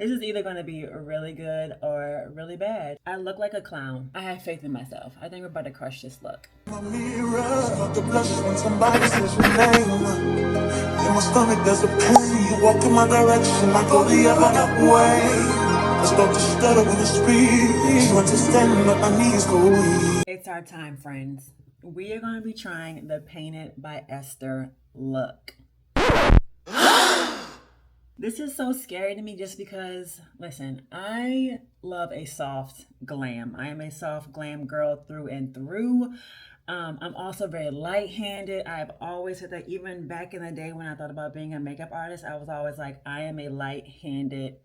This is either going to be really good or really bad. I look like a clown. I have faith in myself. I think we're about to crush this look. My mirror, the blush when somebody says your name. In my stomach there's a pain. You walk in my direction, I go the other way. I start to stutter when you speak. You understand that my knees go weak. It's our time, friends. We are going to be trying the Painted by Esther look. This is so scary to me just because, listen, I love a soft glam. I am a soft glam girl through and through. I'm also very light-handed. I've always said that even back in the day when I thought about being a makeup artist, I was always like, I am a light-handed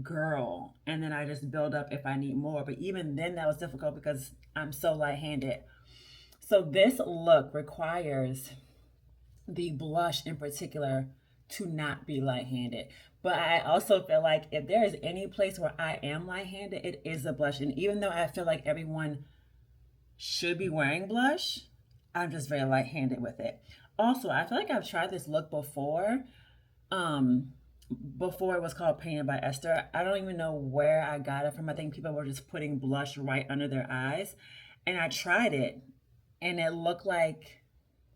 girl. And then I just build up if I need more. But even then that was difficult because I'm so light-handed. So this look requires the blush in particular to not be light-handed. But I also feel like if there is any place where I am light-handed, it is the blush. And even though I feel like everyone should be wearing blush, I'm just very light-handed with it. Also, I feel like I've tried this look before. Before it was called Painted by Esther. I don't even know where I got it from. I think people were just putting blush right under their eyes. And I tried it, and it looked like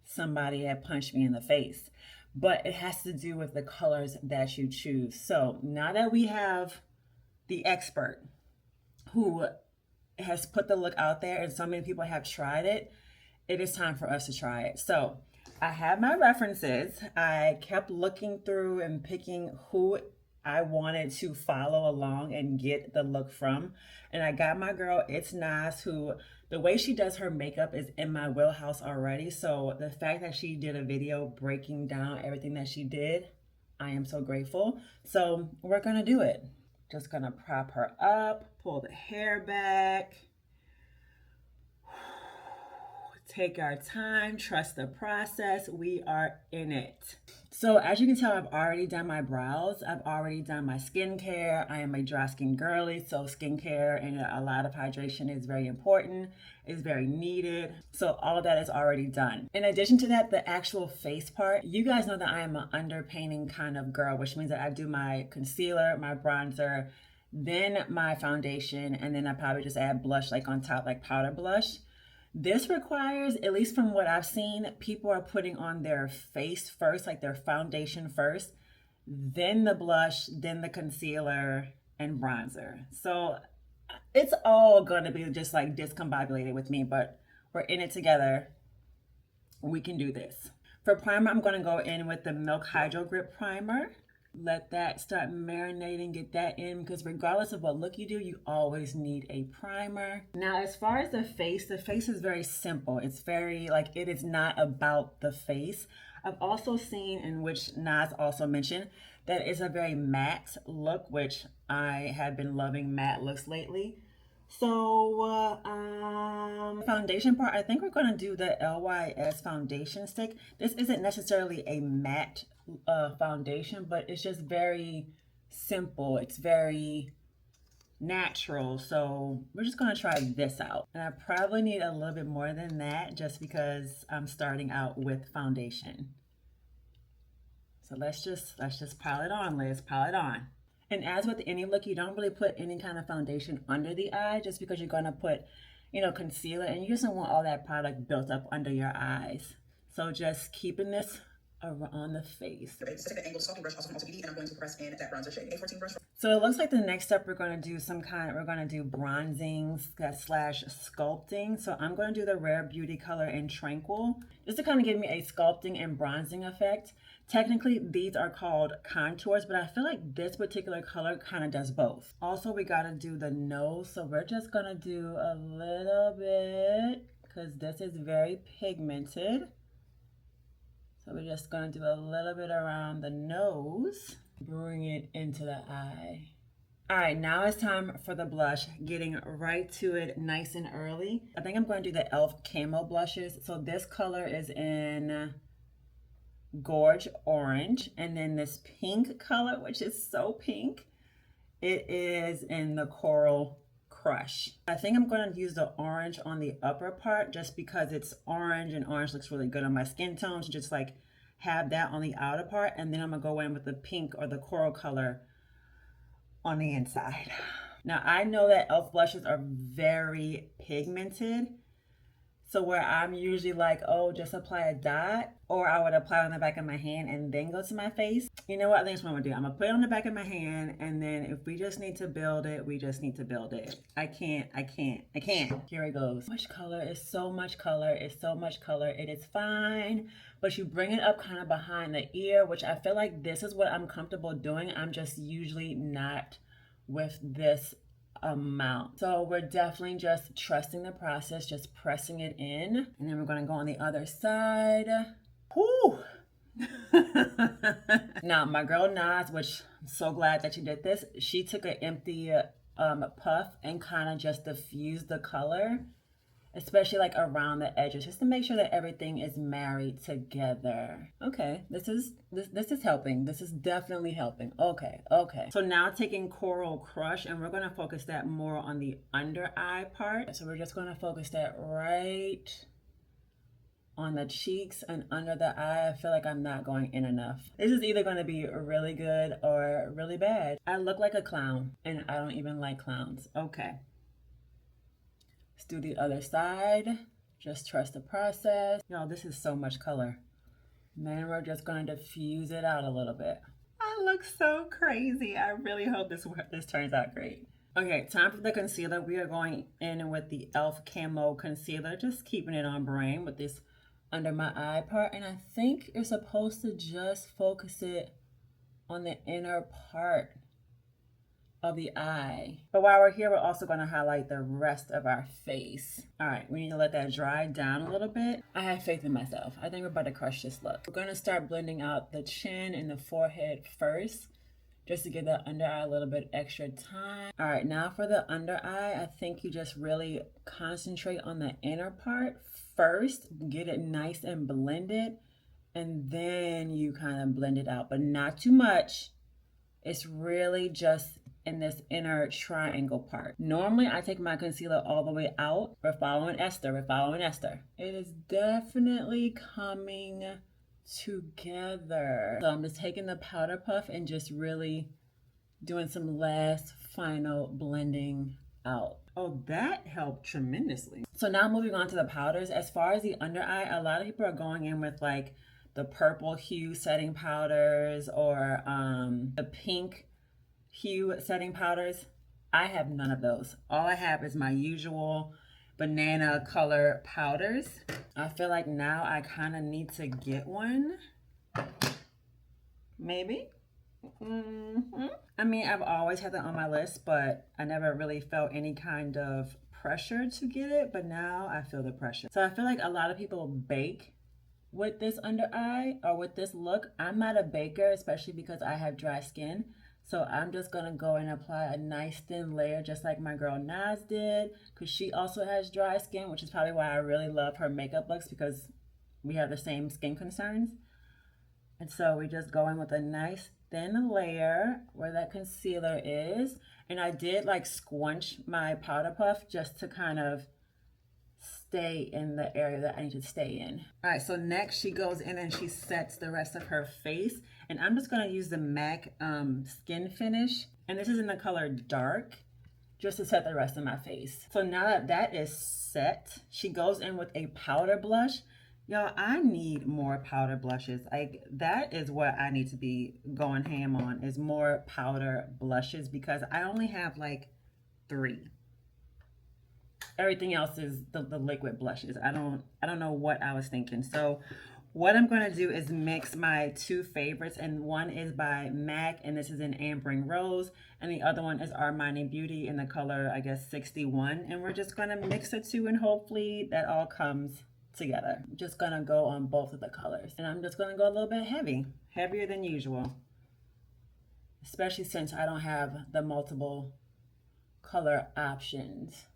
somebody had punched me in the face. But it has to do with the colors that you choose. So now that we have the expert who has put the look out there and so many people have tried it, it is time for us to try it. So I have my references. I kept looking through and picking who I wanted to follow along and get the look from. And I got my girl, It's Nas, who the way she does her makeup is in my wheelhouse already. So the fact that she did a video breaking down everything that she did, I am so grateful. So we're gonna do it. Just gonna prop her up, pull the hair back. Take our time, trust the process. We are in it. So as you can tell, I've already done my brows. I've already done my skincare. I am a dry skin girly, so skincare and a lot of hydration is very important, is very needed. So all of that is already done. In addition to that, the actual face part, you guys know that I am an underpainting kind of girl, which means that I do my concealer, my bronzer, then my foundation, and then I probably just add blush like on top, like powder blush. This requires, at least from what I've seen, people are putting on their face first, like their foundation first, then the blush, then the concealer and bronzer. So it's all going to be just like discombobulated with me, but we're in it together. We can do this. For primer, I'm going to go in with the Milk Hydro Grip Primer. Let that start marinating, get that in, because regardless of what look you do, you always need a primer. Now, as far as the face is very simple. It's very, like, it is not about the face. I've also seen, in which Nas also mentioned, that it's a very matte look, which I have been loving matte looks lately. So, foundation part, I think we're going to do the LYS foundation stick. This isn't necessarily a matte foundation, but it's just very simple. It's very natural. So we're just going to try this out. And I probably need a little bit more than that just because I'm starting out with foundation. So let's just pile it on, Liz, pile it on. And as with any look, you don't really put any kind of foundation under the eye just because you're going to put, concealer, and you just don't want all that product built up under your eyes. So just keeping this on the face. So it looks like the next step we're going to do bronzing slash sculpting. So I'm going to do the Rare Beauty color in Tranquil just to kind of give me a sculpting and bronzing effect. Technically, these are called contours, but I feel like this particular color kind of does both. Also, we got to do the nose. So we're just going to do a little bit because this is very pigmented. So we're just going to do a little bit around the nose, bring it into the eye. All right, now it's time for the blush, getting right to it nice and early. I think I'm going to do the e.l.f. Camo blushes. So this color is in Gorge Orange, and then this pink color, which is so pink, it is in the Coral Crush. I think I'm going to use the orange on the upper part just because it's orange and orange looks really good on my skin tone. So just like have that on the outer part, and then I'm gonna go in with the pink or the coral color on the inside. Now I know that e.l.f. blushes are very pigmented. So where I'm usually like, oh, just apply a dot, or I would apply on the back of my hand and then go to my face. You know what? I think that's what I'm gonna do. I'm gonna put it on the back of my hand, and then if we just need to build it, we just need to build it. I can't. Here it goes. Much color is so much color. It's so much color. It is fine, but you bring it up kind of behind the ear, which I feel like this is what I'm comfortable doing. I'm just usually not with this amount. So we're definitely just trusting the process, just pressing it in. And then we're gonna go on the other side. Whoo! Now my girl Nas, which I'm so glad that you did this, she took an empty puff and kind of just diffused the color, especially like around the edges, just to make sure that everything is married together. Okay, this is helping. This is definitely helping. Okay. So now taking Coral Crush, and we're gonna focus that more on the under eye part. So we're just gonna focus that right on the cheeks and under the eye. I feel like I'm not going in enough. This is either gonna be really good or really bad. I look like a clown, and I don't even like clowns. Okay. Let's do the other side. Just trust the process. Y'all, this is so much color. Then we're just going to diffuse it out a little bit. I look so crazy. I really hope this turns out great. Okay, time for the concealer. We are going in with the e.l.f. Camo Concealer, just keeping it on brand with this under my eye part. And I think you're supposed to just focus it on the inner part of the eye. But while we're here, we're also going to highlight the rest of our face. All right, we need to let that dry down a little bit. I have faith in myself. I think we're about to crush this look. We're going to start blending out the chin and the forehead first, just to give the under eye a little bit extra time. All right, now for the under eye, I think you just really concentrate on the inner part first, get it nice and blended, and then you kind of blend it out, but not too much. It's really just in this inner triangle part. Normally, I take my concealer all the way out. We're following Esther. It is definitely coming together. So I'm just taking the powder puff and just really doing some last final blending out. Oh, that helped tremendously. So now moving on to the powders. As far as the under eye, a lot of people are going in with like the purple hue setting powders or the pink hue setting powders. I have none of those. All I have is my usual banana color powders. I feel like now I kind of need to get one. Maybe. I mean, I've always had that on my list, but I never really felt any kind of pressure to get it, but now I feel the pressure. So I feel like a lot of people bake with this under eye or with this look. I'm not a baker, especially because I have dry skin. So I'm just gonna go and apply a nice thin layer, just like my girl Nas did, because she also has dry skin, which is probably why I really love her makeup looks, because we have the same skin concerns. And so we just go in with a nice thin layer where that concealer is. And I did like squunch my powder puff just to kind of stay in the area that I need to stay in. All right, so next she goes in and she sets the rest of her face. And I'm just gonna use the MAC Skin Finish. And this is in the color Dark, just to set the rest of my face. So now that that is set, she goes in with a powder blush. Y'all, I need more powder blushes. Like, that is what I need to be going ham on, is more powder blushes, because I only have like 3. Everything else is the liquid blushes. I don't know what I was thinking. So what I'm gonna do is mix my 2 favorites, and one is by MAC, and this is in Ambering Rose, and the other one is Armani Beauty in the color, I guess, 61. And we're just gonna mix the 2, and hopefully that all comes together. I'm just gonna go on both of the colors, and I'm just gonna go a little bit heavier than usual, especially since I don't have the multiple color options.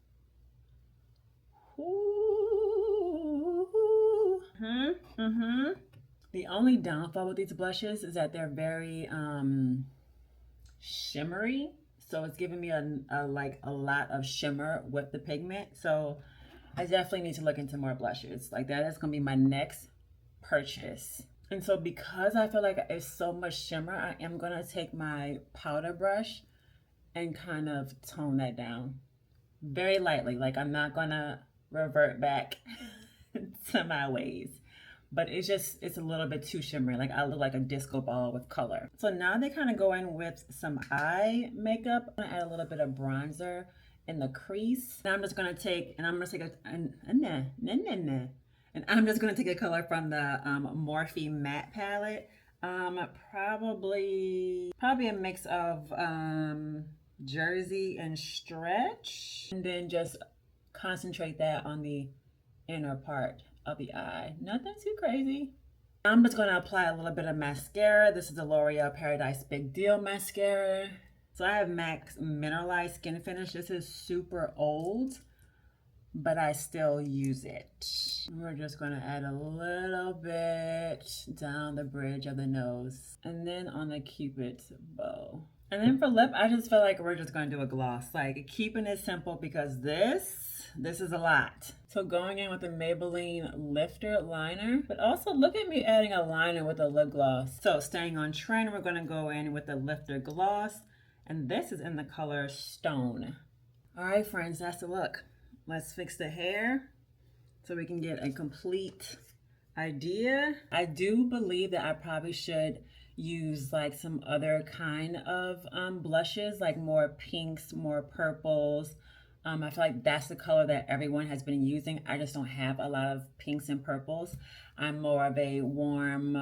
The only downfall with these blushes is that they're very shimmery, so it's giving me a lot of shimmer with the pigment. So I definitely need to look into more blushes. Like, that is gonna be my next purchase. And so because I feel like it's so much shimmer, I am gonna take my powder brush and kind of tone that down very lightly. Like I'm not gonna revert back to my ways, but it's a little bit too shimmery. Like I look like a disco ball with color. So now they kind of go in with some eye makeup. I'm gonna add a little bit of bronzer in the crease. And I'm just gonna take, and I'm gonna take and I'm just gonna take a color from the Morphe matte palette. Probably a mix of Jersey and Stretch, and then just concentrate that on the inner part of the eye. Nothing too crazy. I'm just going to apply a little bit of mascara. This is the L'Oreal Paradise Big Deal mascara. So I have MAC's Mineralized Skin Finish. This is super old, but I still use it. We're just going to add a little bit down the bridge of the nose and then on the Cupid's bow. And then for lip, I just feel like we're just going to do a gloss, like keeping it simple, because this is a lot. So going in with the Maybelline Lifter liner, but also look at me adding a liner with a lip gloss. So staying on trend, we're going to go in with the Lifter gloss, and this is in the color Stone. All right, friends, that's the look. Let's fix the hair so we can get a complete idea. I do believe that I probably should use like some other kind of blushes, like more pinks, more purples. I feel like that's the color that everyone has been using. I just don't have a lot of pinks and purples. I'm more of a warm,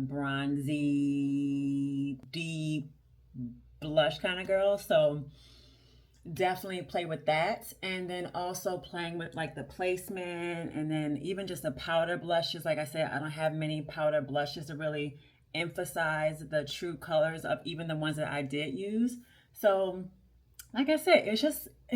bronzy, deep blush kind of girl. So definitely play with that. And then also playing with like the placement, and then even just the powder blushes. Like I said, I don't have many powder blushes to really emphasize the true colors of even the ones that I did use. So like I said, it's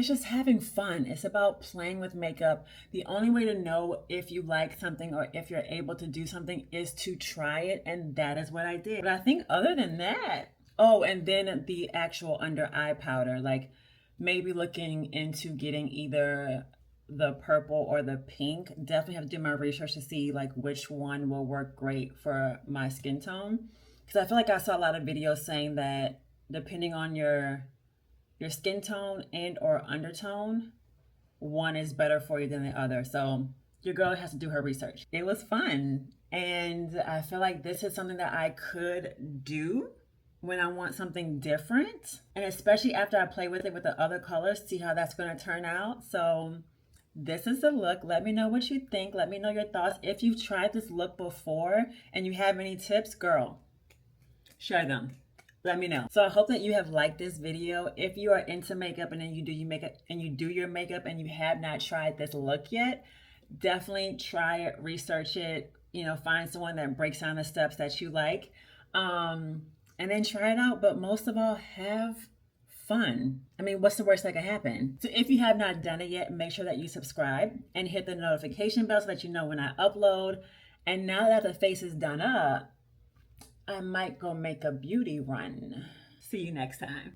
just having fun. It's about playing with makeup. The only way to know if you like something or if you're able to do something is to try it, and that is what I did. But I think other than that, oh, and then the actual under eye powder, like maybe looking into getting either the purple or the pink. Definitely have to do my research to see like which one will work great for my skin tone, because I feel like I saw a lot of videos saying that depending on your skin tone and or undertone, one is better for you than the other. So your girl has to do her research. It was fun, and I feel like this is something that I could do when I want something different, and especially after I play with it with the other colors, see how that's going to turn out. So this is the look. Let me know what you think. Let me know your thoughts. If you've tried this look before and you have any tips, girl, share them. Let me know. So I hope that you have liked this video. If you are into makeup and then you do your makeup and you have not tried this look yet, definitely try it, research it, find someone that breaks down the steps that you like, and then try it out. But most of all, have fun. I mean, what's the worst that could happen? So if you have not done it yet, make sure that you subscribe and hit the notification bell so that you know when I upload. And now that the face is done up, I might go make a beauty run. See you next time.